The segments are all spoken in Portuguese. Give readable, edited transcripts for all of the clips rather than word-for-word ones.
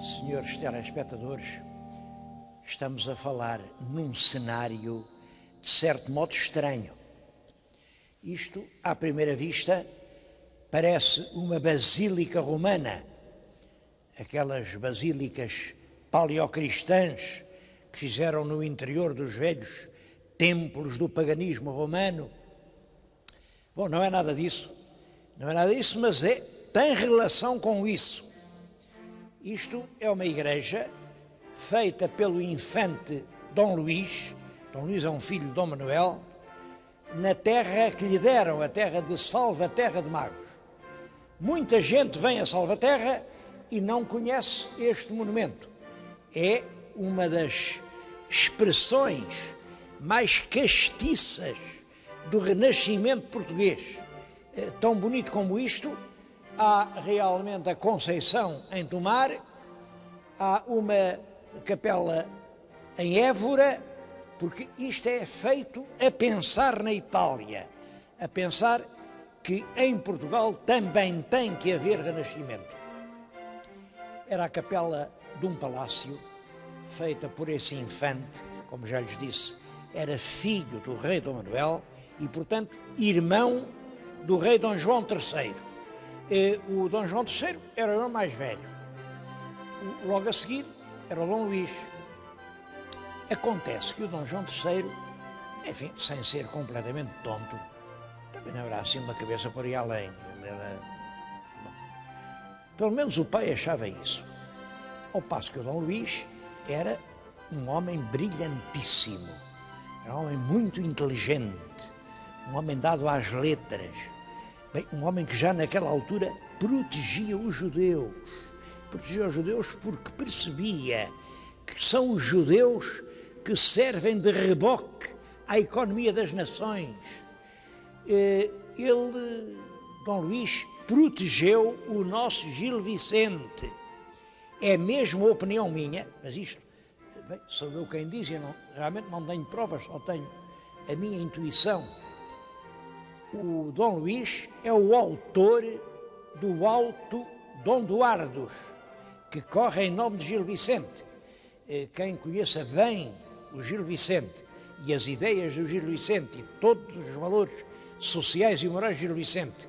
Senhores telespectadores, estamos a falar num cenário de certo modo estranho. Isto, à primeira vista, parece uma basílica romana, aquelas basílicas paleocristãs que fizeram no interior dos velhos templos do paganismo romano. Bom, não é nada disso, mas tem relação com isso. Isto é uma igreja feita pelo infante Dom Luís. Dom Luís é um filho de Dom Manuel, na terra que lhe deram, a terra de Salvaterra de Magos. Muita gente vem a Salvaterra e não conhece este monumento. É uma das expressões mais castiças do Renascimento português. Tão bonito como isto, há realmente a Conceição em Tomar, há uma capela em Évora, porque isto é feito a pensar na Itália, a pensar que em Portugal também tem que haver renascimento. Era a capela de um palácio, feita por esse infante, como já lhes disse, era filho do rei Dom Manuel e, portanto, irmão do rei Dom João III. O Dom João III era o irmão mais velho. Logo a seguir era o Dom Luís. Acontece que o Dom João III, enfim, sem ser completamente tonto, também não era assim uma cabeça por aí além. Ele era... Bom, pelo menos o pai achava isso. Ao passo que o Dom Luís era um homem brilhantíssimo, era um homem muito inteligente, um homem dado às letras, bem, um homem que já naquela altura protegia os judeus. Protegia os judeus porque percebia que são os judeus que servem de reboque à economia das nações. Ele, Dom Luís, protegeu o nosso Gil Vicente. É mesmo a opinião minha, mas isto, bem, sou eu quem diz, eu realmente não tenho provas, só tenho a minha intuição. O Dom Luís é o autor do Alto Dom Duardos, que corre em nome de Gil Vicente. Quem conheça bem o Gil Vicente e as ideias do Gil Vicente e todos os valores sociais e morais de Gil Vicente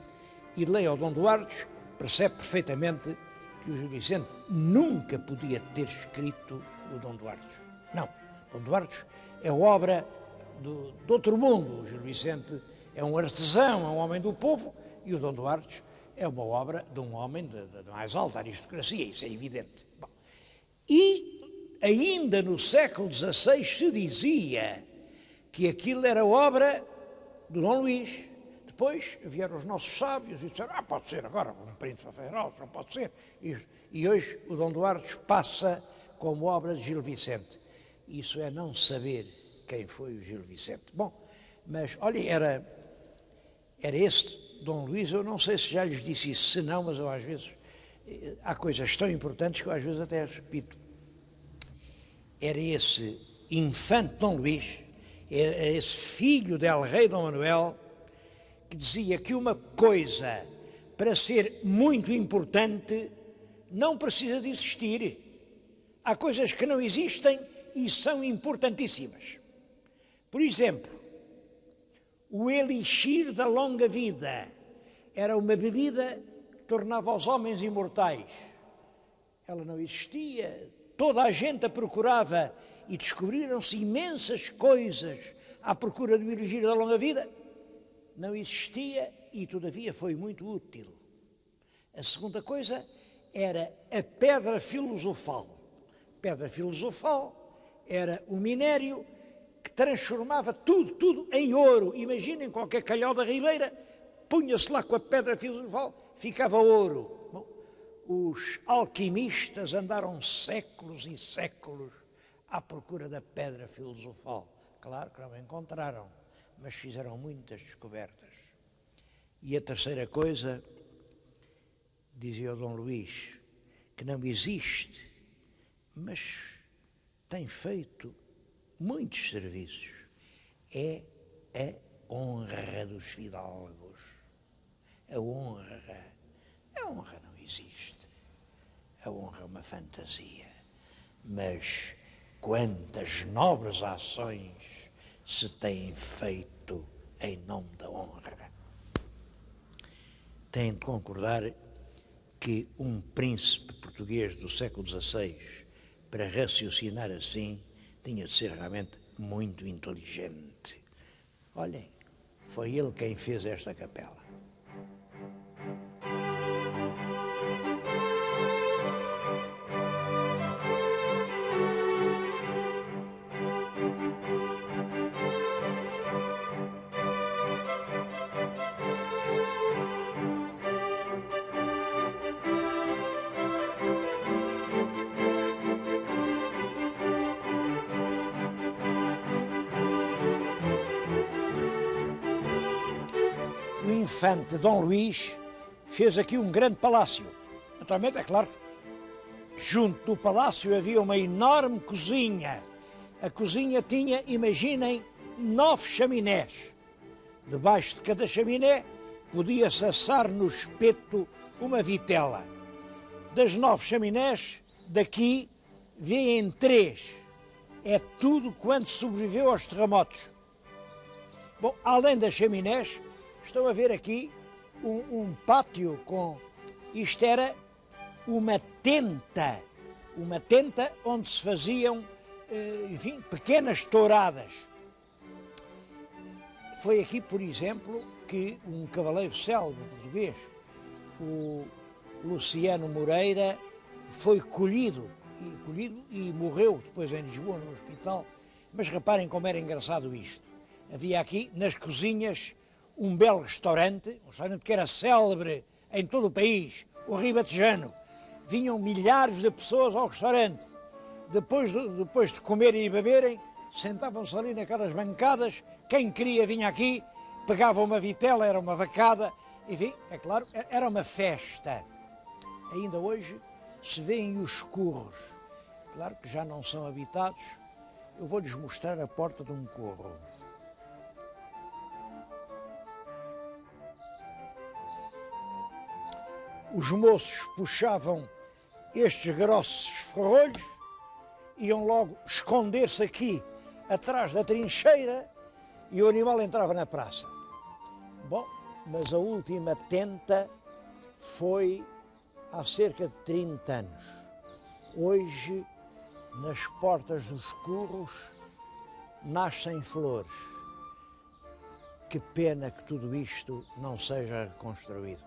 e leia o Dom Duardos, percebe perfeitamente que o Gil Vicente nunca podia ter escrito o Dom Duardos. Não, Dom Duardos é obra de outro mundo. O Gil Vicente é um artesão, é um homem do povo, e o Dom Duardos é uma obra de um homem de mais alta aristocracia, isso é evidente. Bom, e ainda no século XVI se dizia que aquilo era obra de Dom Luís. Depois vieram os nossos sábios e disseram, pode ser agora, um príncipe feroz, não pode ser. E hoje o Dom Duardos passa como obra de Gil Vicente. Isso é não saber quem foi o Gil Vicente. Bom, mas olha, era este Dom Luís, eu não sei se já lhes disse isso, se não, mas eu às vezes, há coisas tão importantes que eu às vezes até repito. Era esse infante Dom Luís, era esse filho del rei Dom Manuel, que dizia que uma coisa, para ser muito importante, não precisa de existir. Há coisas que não existem e são importantíssimas. Por exemplo, o elixir da longa vida era uma bebida que tornava os homens imortais. Ela não existia, toda a gente a procurava e descobriram-se imensas coisas à procura do elixir da longa vida. Não existia e, todavia, foi muito útil. A segunda coisa era a pedra filosofal. A pedra filosofal era o minério que transformava tudo em ouro. Imaginem qualquer calhau da ribeira, punha-se lá com a pedra filosofal, ficava ouro. Bom, os alquimistas andaram séculos e séculos à procura da pedra filosofal. Claro que não a encontraram, mas fizeram muitas descobertas. E a terceira coisa, dizia o Dom Luís, que não existe, mas tem feito muitos serviços, é a honra dos fidalgos. A honra não existe. a honra é uma fantasia, mas quantas nobres ações se têm feito em nome da honra. Têm de concordar que um príncipe português do século XVI, para raciocinar assim, tinha de ser realmente muito inteligente. Olhem, foi ele quem fez esta capela. O infante Dom Luís fez aqui um grande palácio. Naturalmente, é claro, junto do palácio havia uma enorme cozinha. A cozinha tinha, imaginem, 9 chaminés. Debaixo de cada chaminé podia-se assar no espeto uma vitela. Das 9 chaminés, daqui vêm 3. É tudo quanto sobreviveu aos terremotos. Bom, além das chaminés, estão a ver aqui um pátio com... Isto era uma tenta onde se faziam, enfim, pequenas touradas. Foi aqui, por exemplo, que um cavaleiro célebre português, o Luciano Moreira, foi colhido e morreu depois em Lisboa, no hospital. Mas reparem como era engraçado isto. Havia aqui, nas cozinhas, um belo restaurante, um restaurante que era célebre em todo o país, o Ribatejano. Vinham milhares de pessoas ao restaurante. Depois de comerem e beberem, sentavam-se ali naquelas bancadas. Quem queria vinha aqui, pegava uma vitela, era uma vacada. Enfim, é claro, era uma festa. Ainda hoje se vêem os curros. Claro que já não são habitados. Eu vou-lhes mostrar a porta de um curro. Os moços puxavam estes grossos ferrolhos, iam logo esconder-se aqui, atrás da trincheira, e o animal entrava na praça. Bom, mas a última tenta foi há cerca de 30 anos. Hoje, nas portas dos curros, nascem flores. Que pena que tudo isto não seja reconstruído.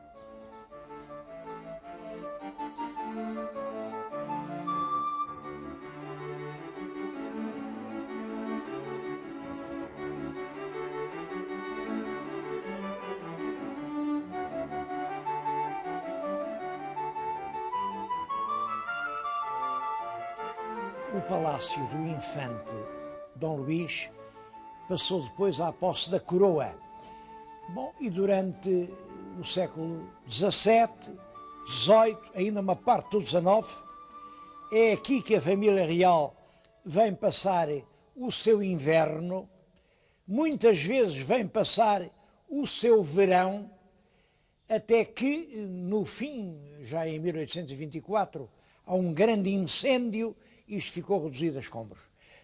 O palácio do infante Dom Luís passou depois à posse da coroa. Bom, e durante o século XVII, XVIII, ainda uma parte do XIX, é aqui que a família real vem passar o seu inverno, muitas vezes vem passar o seu verão, até que, no fim, já em 1824, há um grande incêndio. Isto ficou reduzido a escombros.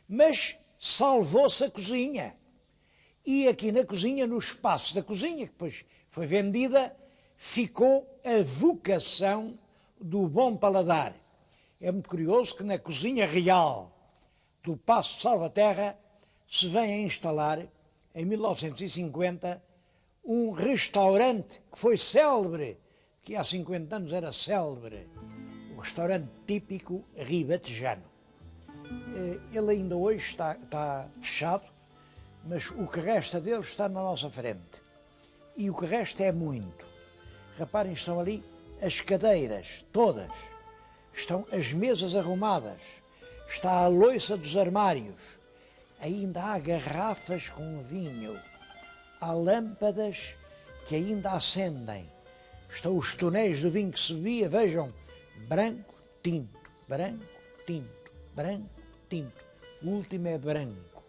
Mas salvou-se a cozinha. E aqui na cozinha, no espaço da cozinha, que depois foi vendida, ficou a vocação do bom paladar. É muito curioso que na cozinha real do Paço de Salvaterra se vem a instalar, em 1950, um restaurante que foi célebre, que há 50 anos era célebre, o restaurante típico ribatejano. Ele ainda hoje está fechado, mas o que resta dele está na nossa frente. E o que resta é muito. Reparem, estão ali as cadeiras, todas. Estão as mesas arrumadas. Está a louça dos armários. Ainda há garrafas com vinho. Há lâmpadas que ainda acendem. Estão os tonéis do vinho que se bebia, vejam, branco, tinto, branco, tinto, branco, tinto. O último é branco.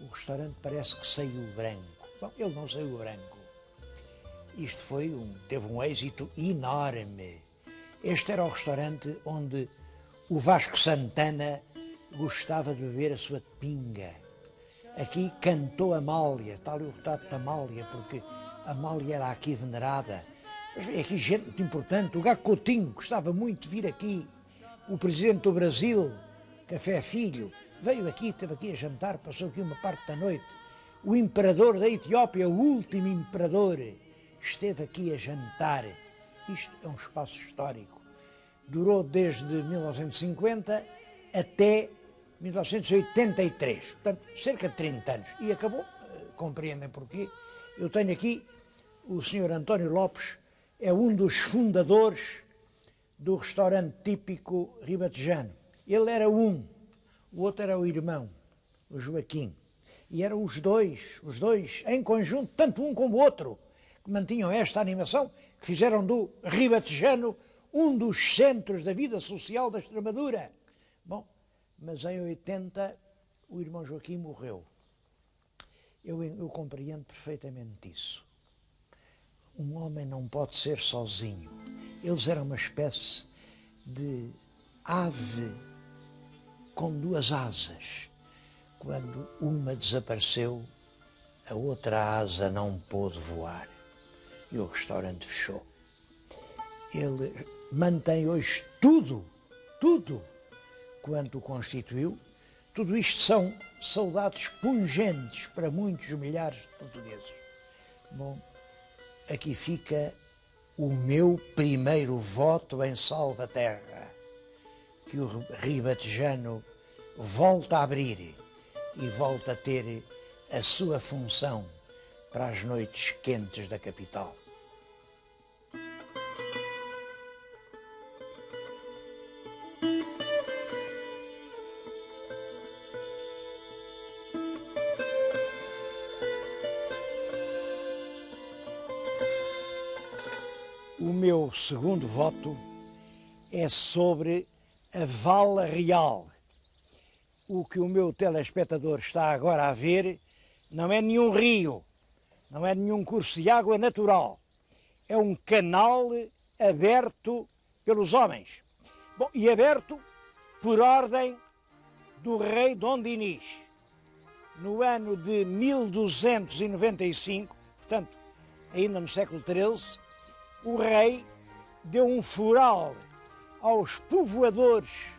O restaurante parece que saiu branco. Bom, ele não saiu branco. Isto teve um êxito enorme. Este era o restaurante onde o Vasco Santana gostava de beber a sua pinga. Aqui cantou Amália, está ali o retrato da Amália, porque a Amália era aqui venerada. Mas veio aqui gente muito importante, o Gago Coutinho gostava muito de vir aqui, o presidente do Brasil, Café Filho, veio aqui, esteve aqui a jantar, passou aqui uma parte da noite. O imperador da Etiópia, o último imperador, esteve aqui a jantar. Isto é um espaço histórico. Durou desde 1950 até 1983, portanto, cerca de 30 anos. E acabou, compreendem porquê. Eu tenho aqui o Sr. António Lopes, é um dos fundadores do restaurante típico ribatejano. Ele era um, o outro era o irmão, o Joaquim. E eram os dois em conjunto, tanto um como o outro, que mantinham esta animação, que fizeram do ribatejano um dos centros da vida social da Extremadura. Bom, mas em 80 o irmão Joaquim morreu. Eu compreendo perfeitamente isso. Um homem não pode ser sozinho. Eles eram uma espécie de ave com duas asas. Quando uma desapareceu, a outra asa não pôde voar e o restaurante fechou. Ele mantém hoje tudo quanto o constituiu. Tudo isto são saudades pungentes para muitos milhares de portugueses. Bom, aqui fica o meu primeiro voto em Salvaterra, que o ribatejano volta a abrir e volta a ter a sua função para as noites quentes da capital. O meu segundo voto é sobre a Vala Real. O que o meu telespectador está agora a ver não é nenhum rio, não é nenhum curso de água natural. É um canal aberto pelos homens. Bom, e aberto por ordem do rei Dom Dinis. No ano de 1295, portanto, ainda no século XIII, o rei deu um fural aos povoadores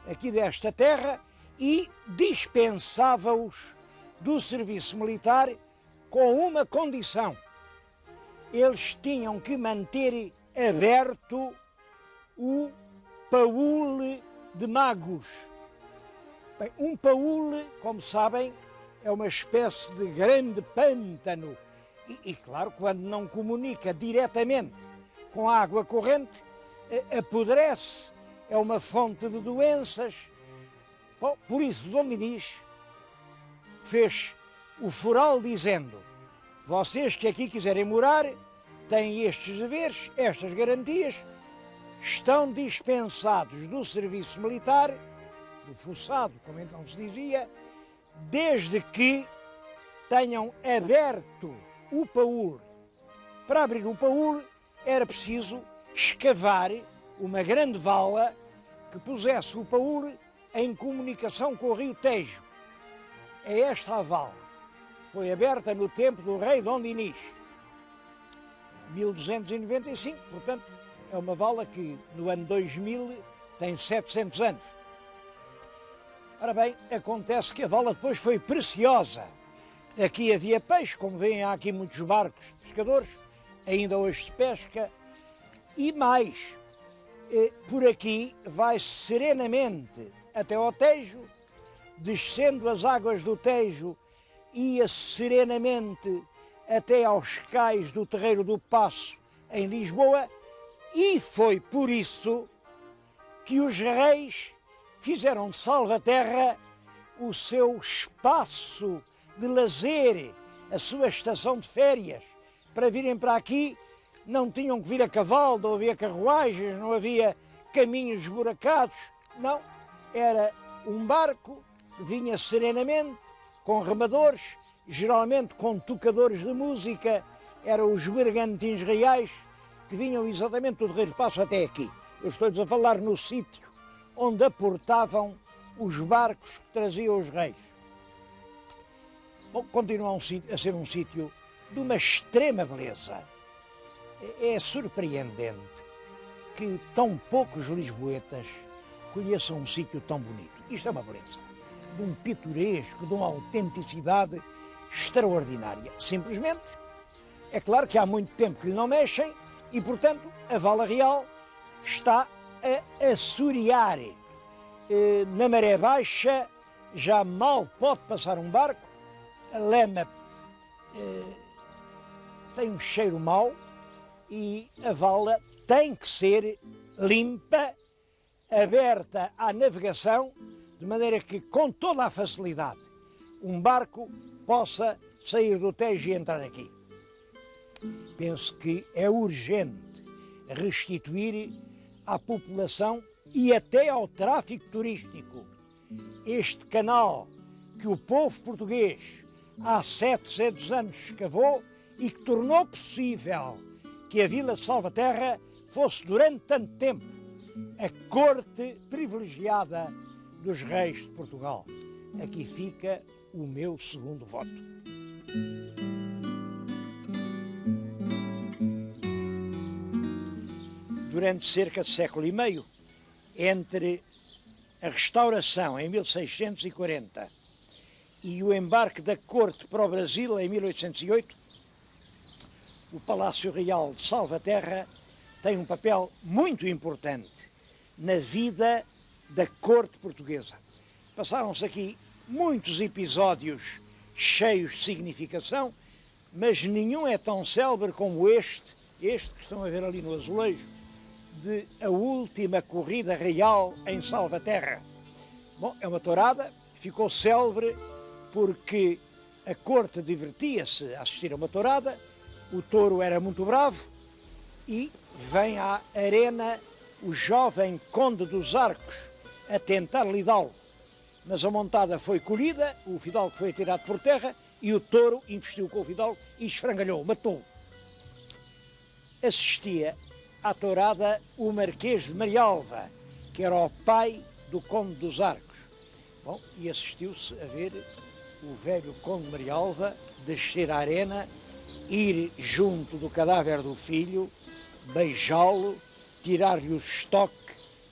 aqui desta terra e dispensava-os do serviço militar com uma condição. Eles tinham que manter aberto o paúle de magos. Bem, um paúle, como sabem, é uma espécie de grande pântano e claro, quando não comunica diretamente com a água corrente, apodrece, é uma fonte de doenças. Bom, por isso, Dom Dinis fez o fural dizendo: vocês que aqui quiserem morar, têm estes deveres, estas garantias, estão dispensados do serviço militar, do fossado, como então se dizia, desde que tenham aberto o paúle. Para abrir o paúle era preciso escavar uma grande vala que pusesse o paúle em comunicação com o rio Tejo. É esta a vala. Foi aberta no tempo do rei Dom Dinis, 1295, portanto, é uma vala que no ano 2000 tem 700 anos. Ora bem, acontece que a vala depois foi preciosa. Aqui havia peixe, como veem, há aqui muitos barcos de pescadores, ainda hoje se pesca, e mais, por aqui vai-se serenamente até ao Tejo, descendo as águas do Tejo, ia-se serenamente até aos cais do Terreiro do Paço, em Lisboa, e foi por isso que os reis fizeram de Salvaterra o seu espaço de lazer, a sua estação de férias. Para virem para aqui não tinham que vir a cavalo, não havia carruagens, não havia caminhos esburacados, não, era um barco que vinha serenamente, com remadores, geralmente com tocadores de música, eram os bergantins reais que vinham exatamente do Terreiro do Paço até aqui. Eu estou-lhes a falar no sítio onde aportavam os barcos que traziam os reis. Bom, continua a ser um sítio de uma extrema beleza. É surpreendente que tão poucos lisboetas conheçam um sítio tão bonito. Isto é uma beleza, de um pitoresco, de uma autenticidade extraordinária. Simplesmente, é claro que há muito tempo que lhe não mexem e, portanto, a Vala Real está a assorear. Na maré baixa já mal pode passar um barco, a lama tem um cheiro mau e a vala tem que ser limpa, aberta à navegação, de maneira que, com toda a facilidade, um barco possa sair do Tejo e entrar aqui. Penso que é urgente restituir à população e até ao tráfico turístico este canal que o povo português há 700 anos escavou e que tornou possível que a Vila de Salvaterra fosse durante tanto tempo a corte privilegiada dos reis de Portugal. Aqui fica o meu segundo voto. Durante cerca de século e meio, entre a restauração em 1640 e o embarque da corte para o Brasil em 1808, o Palácio Real de Salvaterra tem um papel muito importante na vida da corte portuguesa. Passaram-se aqui muitos episódios cheios de significação, mas nenhum é tão célebre como este que estão a ver ali no azulejo, de a última corrida real em Salvaterra. Bom, é uma tourada que ficou célebre porque a corte divertia-se a assistir a uma tourada, o touro era muito bravo e vem à arena o jovem conde dos Arcos a tentar lidá-lo. Mas a montada foi colhida, o fidalgo foi atirado por terra e o touro investiu com o fidalgo e esfrangalhou, matou-o. Assistia à tourada o Marquês de Marialva, que era o pai do conde dos Arcos. Bom, e assistiu-se a ver o velho conde de Marialva descer a arena, ir junto do cadáver do filho, beijá-lo, tirar-lhe o estoque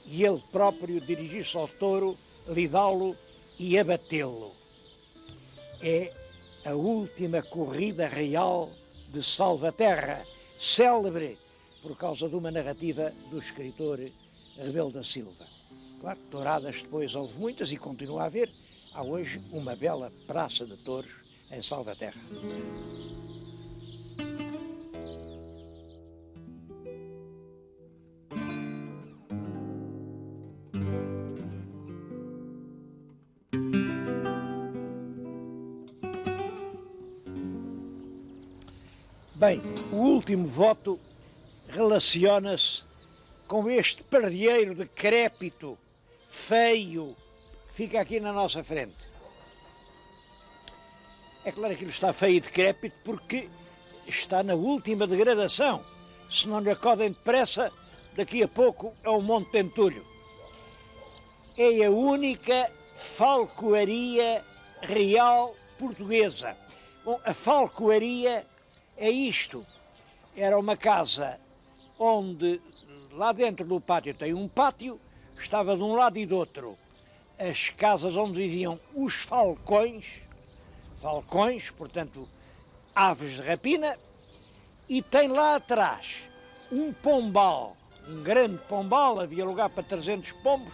e ele próprio dirigir-se ao touro, lidá-lo e abatê-lo. É a última corrida real de Salvaterra, célebre por causa de uma narrativa do escritor Rebelo da Silva. Claro, touradas depois houve muitas e continua a haver. Há hoje uma bela praça de touros em Salvaterra. Bem, o último voto relaciona-se com este pardieiro decrépito, feio, que fica aqui na nossa frente. É claro que ele está feio e decrépito porque está na última degradação. Se não lhe acodem depressa, daqui a pouco é o Monte Tentúrio. É a única falcoaria real portuguesa. Bom, a falcoaria é isto. Era uma casa onde, lá dentro do pátio tem um pátio, estava de um lado e do outro as casas onde viviam os falcões, portanto, aves de rapina, e tem lá atrás um pombal, um grande pombal, havia lugar para 300 pombos.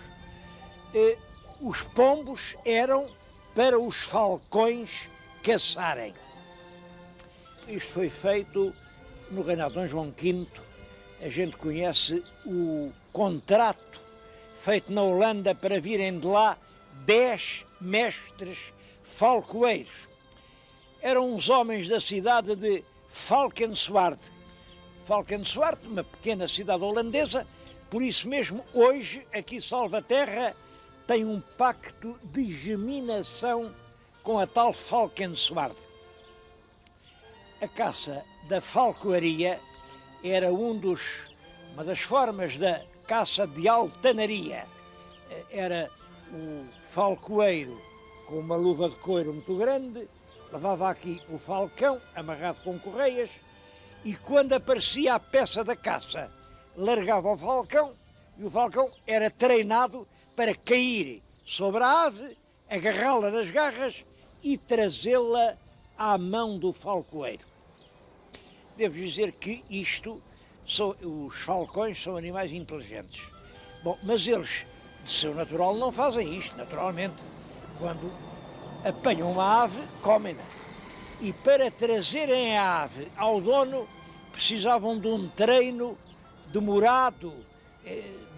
Os pombos eram para os falcões caçarem. Isto foi feito no reinado de Dom João V. A gente conhece o contrato feito na Holanda para virem de lá 10 mestres falcoeiros. Eram uns homens da cidade de Valkenswaard. Valkenswaard, uma pequena cidade holandesa, por isso mesmo hoje aqui Salvaterra tem um pacto de geminação com a tal Valkenswaard. A caça da falcoaria era uma das formas da caça de altenaria. Era o falcoeiro com uma luva de couro muito grande, levava aqui o falcão amarrado com correias e quando aparecia a peça da caça, largava o falcão e o falcão era treinado para cair sobre a ave, agarrá-la nas garras e trazê-la à mão do falcoeiro. Devo dizer que os falcões são animais inteligentes. Bom, mas eles, de seu natural, não fazem isto, naturalmente. Quando apanham uma ave, comem-na. E para trazerem a ave ao dono, precisavam de um treino demorado,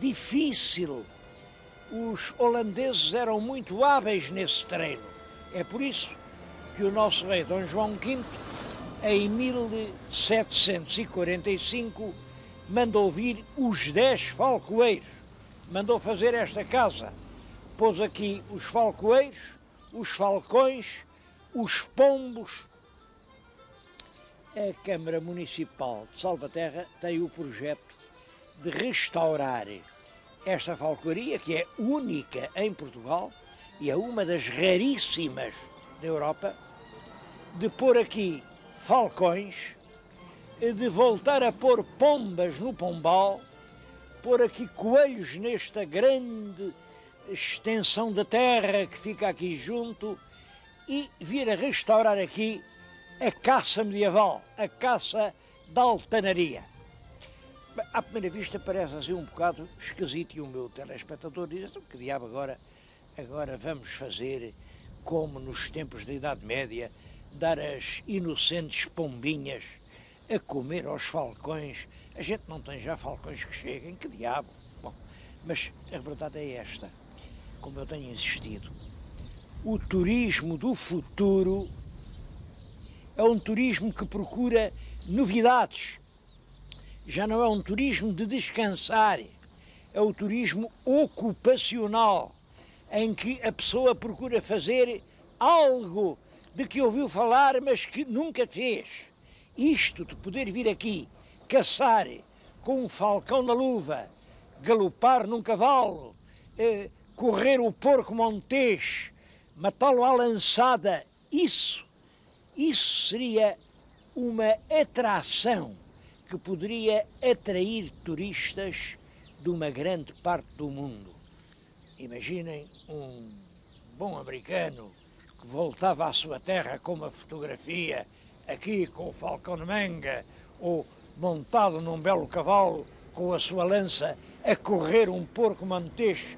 difícil. Os holandeses eram muito hábeis nesse treino. É por isso que o nosso rei Dom João V, em 1745, mandou vir os 10 falcoeiros. Mandou fazer esta casa. Pôs aqui os falcoeiros, os falcões, os pombos. A Câmara Municipal de Salvaterra tem o projeto de restaurar esta falcoaria, que é única em Portugal e é uma das raríssimas da Europa, de pôr aqui falcões, de voltar a pôr pombas no pombal, pôr aqui coelhos nesta grande extensão de terra que fica aqui junto e vir a restaurar aqui a caça medieval, a caça da altenaria. À primeira vista parece assim um bocado esquisito e o meu telespectador diz: que diabo agora vamos fazer como nos tempos da Idade Média, dar as inocentes pombinhas a comer aos falcões? A gente não tem já falcões que cheguem, que diabo? Bom, mas a verdade é esta, como eu tenho insistido, o turismo do futuro é um turismo que procura novidades. Já não é um turismo de descansar, é o turismo ocupacional, em que a pessoa procura fazer algo de que ouviu falar, mas que nunca fez. Isto de poder vir aqui, caçar com um falcão na luva, galopar num cavalo, correr o porco montês, matá-lo à lançada, isso seria uma atração que poderia atrair turistas de uma grande parte do mundo. Imaginem um bom americano que voltava à sua terra com uma fotografia aqui com o falcão de manga ou montado num belo cavalo com a sua lança a correr um porco montês.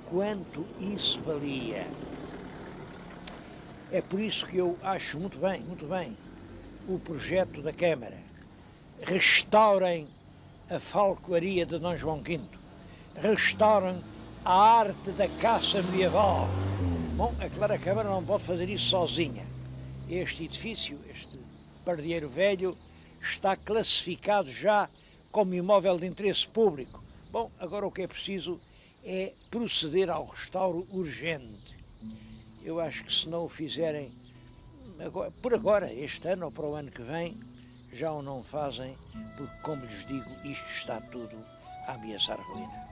Quanto isso valia? É por isso que eu acho muito bem o projeto da Câmara. Restaurem a falcoaria de Dom João V, restaurem a arte da caça medieval. Bom, é claro, a Câmara não pode fazer isso sozinha. Este edifício, este pardieiro velho, está classificado já como imóvel de interesse público. Bom, agora o que é preciso é proceder ao restauro urgente. Eu acho que se não o fizerem por agora, este ano ou para o ano que vem, já o não fazem, porque, como lhes digo, isto está tudo a ameaçar ruína.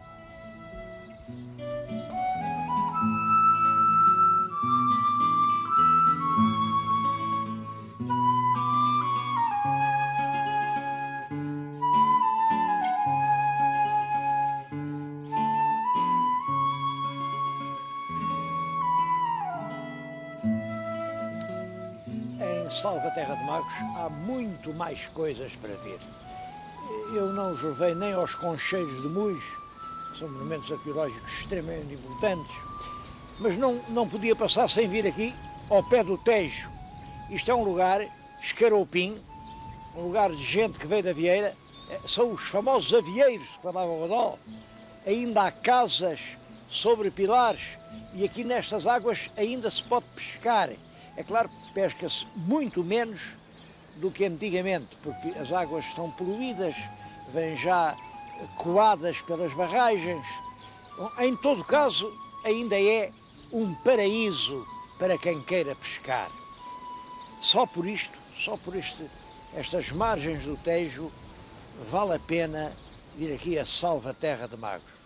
Em Salvaterra de Magos há muito mais coisas para ver. Eu não os levei nem aos Concheiros de Muis, que são monumentos arqueológicos extremamente importantes, mas não podia passar sem vir aqui ao pé do Tejo. Isto é um lugar escaroupim, um lugar de gente que veio da Vieira, são os famosos avieiros que falava o Godó. Ainda há casas sobre pilares e aqui nestas águas ainda se pode pescar. É claro, pesca-se muito menos do que antigamente, porque as águas estão poluídas, vêm já coadas pelas barragens. Bom, em todo caso, ainda é um paraíso para quem queira pescar. Só por estas margens do Tejo, vale a pena vir aqui a Salva Terra de Magos.